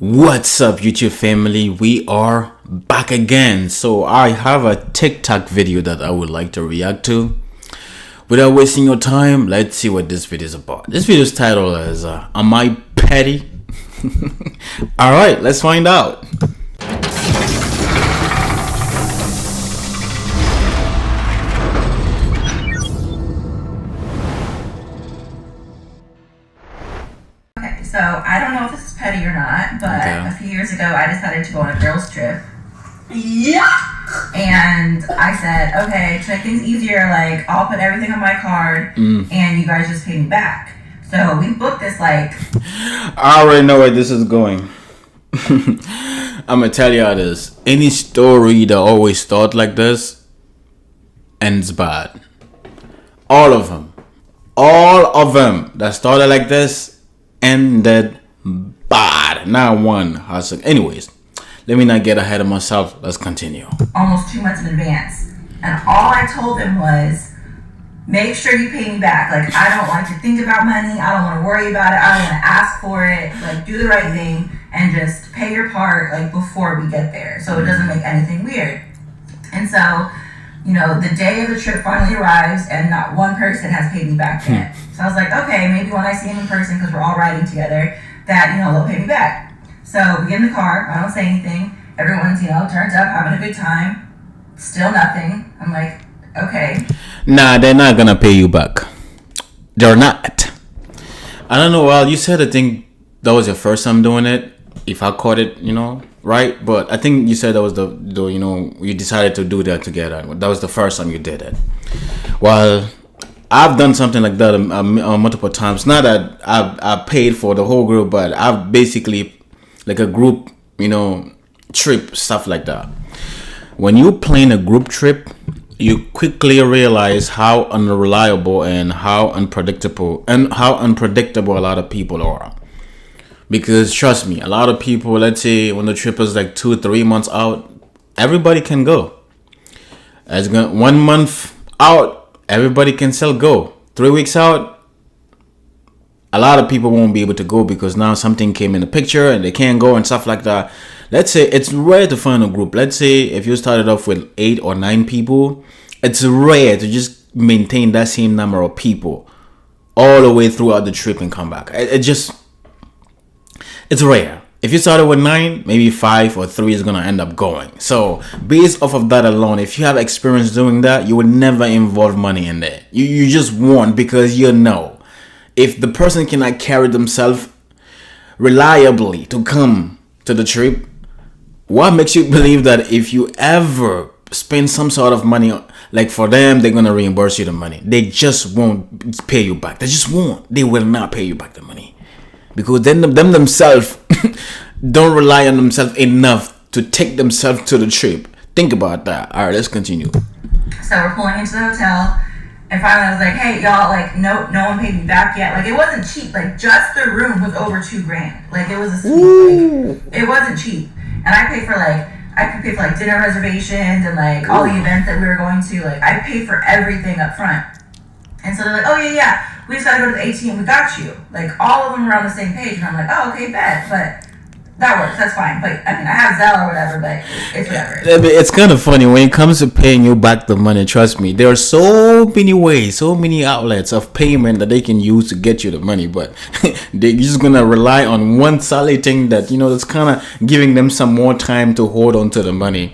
What's up, YouTube family? We are back again. So I have a TikTok video that I would like to react to. Without wasting your time, let's see what this video is about. This video's title is Am I Petty? Alright, let's find out. So I don't know if this is petty or not, but a few years ago I decided to go on a girls' trip. Yeah. And I said, okay, to make things easier, like I'll put everything on my card, and you guys just pay me back. So we booked this I already know where this is going. I'm gonna tell y'all this. Any story that always starts like this ends bad. All of them that started like this ended bad. Not one has. Anyways, let me not get ahead of myself. Let's continue. Almost 2 months in advance, and all I told him was, make sure you pay me back. Like, I don't like to think about money. I don't want to worry about it. I don't want to ask for it. Like, do the right thing and just pay your part, like, before we get there, so it doesn't make anything weird. And so, you know, the day of the trip finally arrives, and not one person has paid me back yet. So I was like, okay, maybe when I see him in person, because we're all riding together, that, you know, they'll pay me back. So we get in the car. I don't say anything. Everyone's, you know, turned up, having a good time. Still nothing. I'm like, okay. Nah, they're not gonna pay you back. They're not. I don't know. Well, you said I think that was your first time doing it. If I caught it, you know, right? But I think you said that was the you know, you decided to do that together. That was the first time you did it. Well, I've done something like that multiple times. Not that I paid for the whole group, but I've basically like a group, you know, trip, stuff like that. When you plan a group trip, you quickly realize how unreliable and how unpredictable a lot of people are. Because trust me, a lot of people, let's say when the trip is like 2-3 months out, everybody can go. As 1 month out, everybody can still go. 3 weeks out, a lot of people won't be able to go because now something came in the picture and they can't go and stuff like that. Let's say it's rare to find a group. Let's say if you started off with 8 or 9 people, it's rare to just maintain that same number of people all the way throughout the trip and come back. It's rare. If you started with 9, maybe 5 or 3 is gonna end up going. So based off of that alone, if you have experience doing that, you would never involve money in there. You just won't, because you know, if the person cannot carry themselves reliably to come to the trip, what makes you believe that if you ever spend some sort of money, like for them, they're gonna reimburse you the money? They just won't pay you back. They just won't. They will not pay you back the money. Because then them themselves don't rely on themselves enough to take themselves to the trip. Think about that. All right, let's continue. So we're pulling into the hotel, and finally I was like, hey, y'all, like, no one paid me back yet. Like, it wasn't cheap. Like, just the room was over $2,000. Like, it was a suite. Like, it wasn't cheap. And I paid for dinner reservations and like all the events that we were going to. Like, I paid for everything up front. And so they're like, oh yeah, we just gotta go to the ATM, we got you. Like, all of them were on the same page, and I'm like, oh, okay, bet. But that works, that's fine. But I mean, I have Zelle or whatever, but it's whatever. It's kind of funny when it comes to paying you back the money. Trust me, there are so many ways, so many outlets of payment that they can use to get you the money, but they're just gonna rely on one solid thing that, you know, that's kind of giving them some more time to hold on to the money.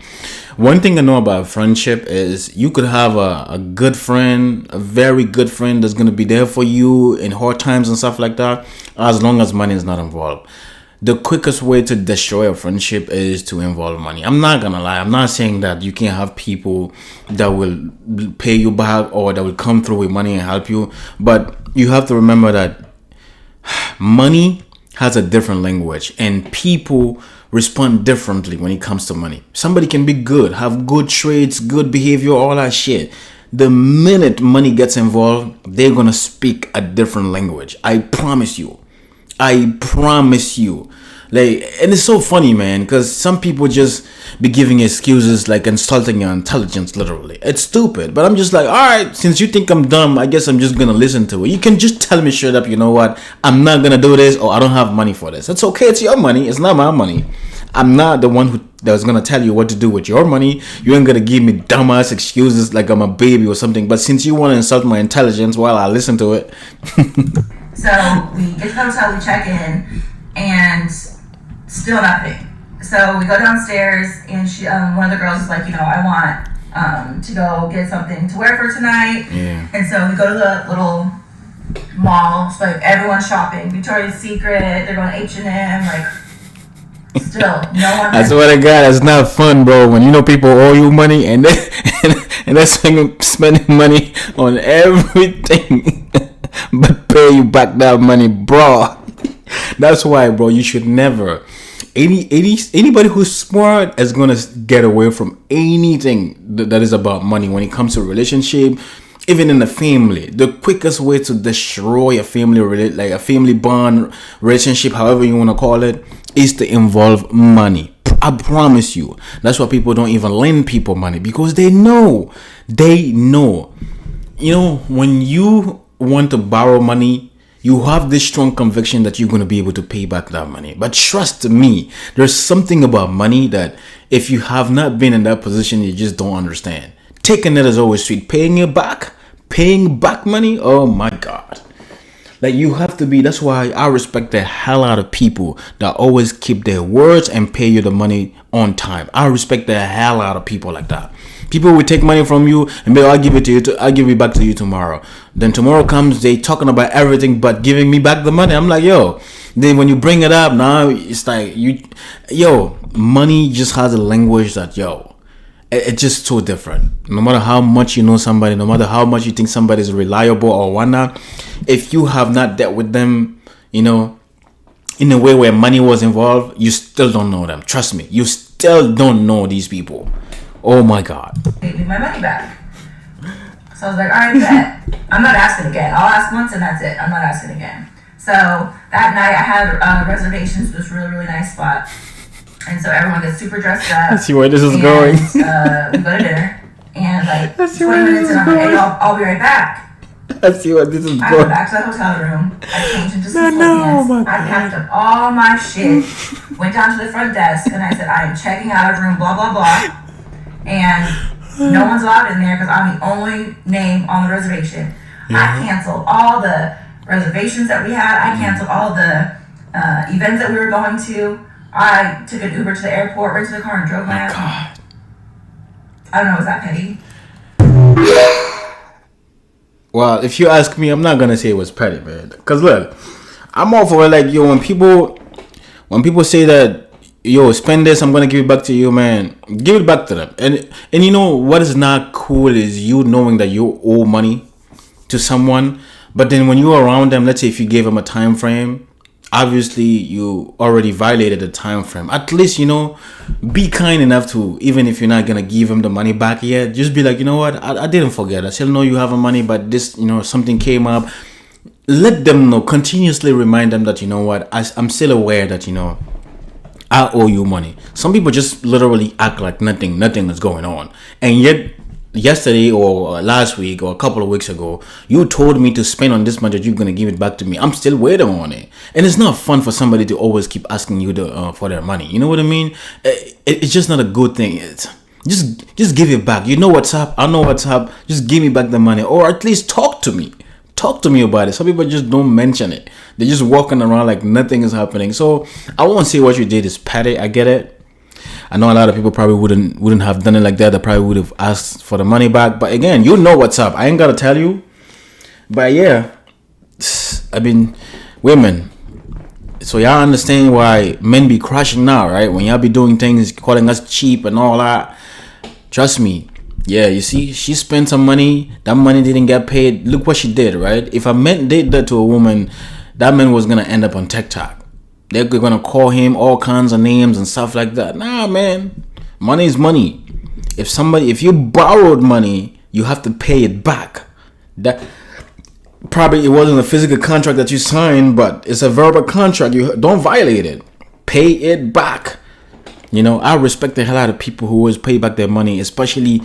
One thing I know about friendship is you could have a good friend, a very good friend that's going to be there for you in hard times and stuff like that, as long as money is not involved. The quickest way to destroy a friendship is to involve money. I'm not going to lie. I'm not saying that you can't have people that will pay you back or that will come through with money and help you. But you have to remember that money has a different language, and people respond differently when it comes to money. Somebody can be good, have good traits, good behavior, all that shit. The minute money gets involved, they're gonna speak a different language. I promise you. Like, and it's so funny, man, because some people just be giving excuses, like insulting your intelligence, literally. It's stupid. But I'm just like, all right, since you think I'm dumb, I guess I'm just gonna listen to it. You can just tell me straight up, you know what? I'm not gonna do this, or I don't have money for this. It's okay. It's your money. It's not my money. I'm not the one that's gonna tell you what to do with your money. You ain't gonna give me dumbass excuses like I'm a baby or something. But since you want to insult my intelligence while I listen to it, So we get to the hotel, we check in, and still nothing. So we go downstairs, and she, one of the girls is like, you know, I want to go get something to wear for tonight. Yeah. And so we go to the little mall. So like everyone's shopping. Victoria's Secret. They're going to H&M. Like still no one. I swear to God, it's not fun, bro. When you know people owe you money and they're spending money on everything, but pay you back that money, bro. That's why, bro, you should never. Anybody who's smart is gonna get away from anything that is about money when it comes to a relationship, even in the family. The quickest way to destroy a family, like a family bond, relationship, however you want to call it, is to involve money. I promise you. That's why people don't even lend people money, because they know. You know, when you want to borrow money, you have this strong conviction that you're going to be able to pay back that money. But trust me, there's something about money that if you have not been in that position, you just don't understand. Taking it is always sweet. Paying back money, oh my God. Like, you have to be. That's why I respect the hell out of people that always keep their words and pay you the money on time. I respect the hell out of people like that. People will take money from you and be like, I'll give it to you. I'll give it back to you tomorrow. Then tomorrow comes, they talking about everything but giving me back the money. I'm like, yo. Then when you bring it up, now it's like money just has a language that, it's just so different. No matter how much you know somebody, no matter how much you think somebody is reliable or whatnot, if you have not dealt with them, in a way where money was involved, you still don't know them. Trust me, you still don't know these people. Oh my God. Give me my money back. So I was like, all right, bet. I'm not asking again. I'll ask once and that's it. I'm not asking again. So that night I had reservations to this really, really nice spot. And so everyone gets super dressed up. I see where this is going. We go to dinner. And like 20 minutes in, I'm like, hey, I'll be right back. I see where this is I going. went back to the hotel room. I changed into some sweatpants. I packed up all my shit. Went down to the front desk and I said, I am checking out of room, blah, blah, blah. And no one's allowed in there because I'm the only name on the reservation. Yeah. I canceled all the reservations that we had. I canceled all the events that we were going to. I took an Uber to the airport, rented a car, and drove my ass. God. I don't know, was that petty? Well, if you ask me, I'm not gonna say it was petty, man. Cause look, I'm all for it. Like, when people say that, spend this, I'm gonna give it back to you, man. Give it back to them. And you know what is not cool is you knowing that you owe money to someone, but then when you're around them, let's say if you gave them a time frame, obviously you already violated the time frame. At least, be kind enough to, even if you're not gonna give them the money back yet, just be like, you know what, I didn't forget. I still know you have money, but this, something came up. Let them know. Continuously remind them that, you know what, I'm still aware that, I owe you money. Some people just literally act like nothing is going on. And yet, yesterday or last week or a couple of weeks ago, you told me to spend on this much that you're going to give it back to me. I'm still waiting on it. And it's not fun for somebody to always keep asking you for their money. You know what I mean? It's just not a good thing. Just give it back. You know what's up. I know what's up. Just give me back the money. Or at least talk to me. Talk to me about it. Some people just don't mention it. They're just walking around like nothing is happening. So I won't say what you did is petty. I get it. I know a lot of people probably wouldn't have done it like that. They probably would have asked for the money back. But again, you know what's up. I ain't gotta tell you. But yeah, I mean, women. So y'all understand why men be crashing now, right? When y'all be doing things, calling us cheap and all that. Trust me. Yeah, you see, she spent some money. That money didn't get paid. Look what she did, right? If a man did that to a woman, that man was gonna end up on TikTok. They're gonna call him all kinds of names and stuff like that. Nah, man, money is money. If you borrowed money, you have to pay it back. That probably it wasn't a physical contract that you signed, but it's a verbal contract. You don't violate it. pay it back. You know, I respect the hell out of people who always pay back their money, especially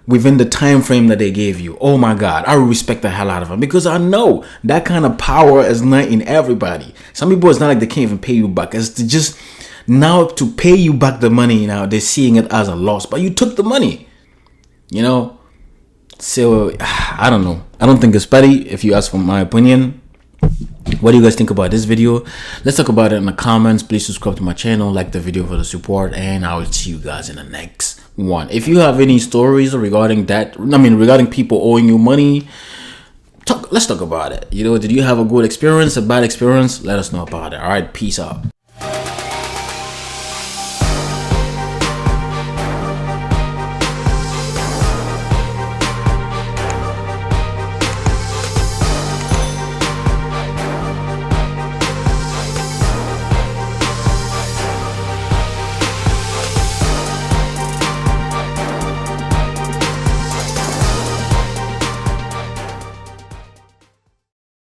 within the time frame that they gave you. Oh my God, I respect the hell out of them, because I know that kind of power is not in everybody. Some people, it's not like they can't even pay you back. It's to just now to pay you back the money. Now they're seeing it as a loss, but you took the money. You know, so I don't know. I don't think it's petty, if you ask for my opinion. What do you guys think about this video? Let's talk about it in the comments. Please subscribe to my channel, like the video for the support, and I will see you guys in the next one. If you have any stories regarding that, regarding people owing you money, let's talk about it. You know, did you have a good experience, a bad experience? Let us know about it. All right, peace out.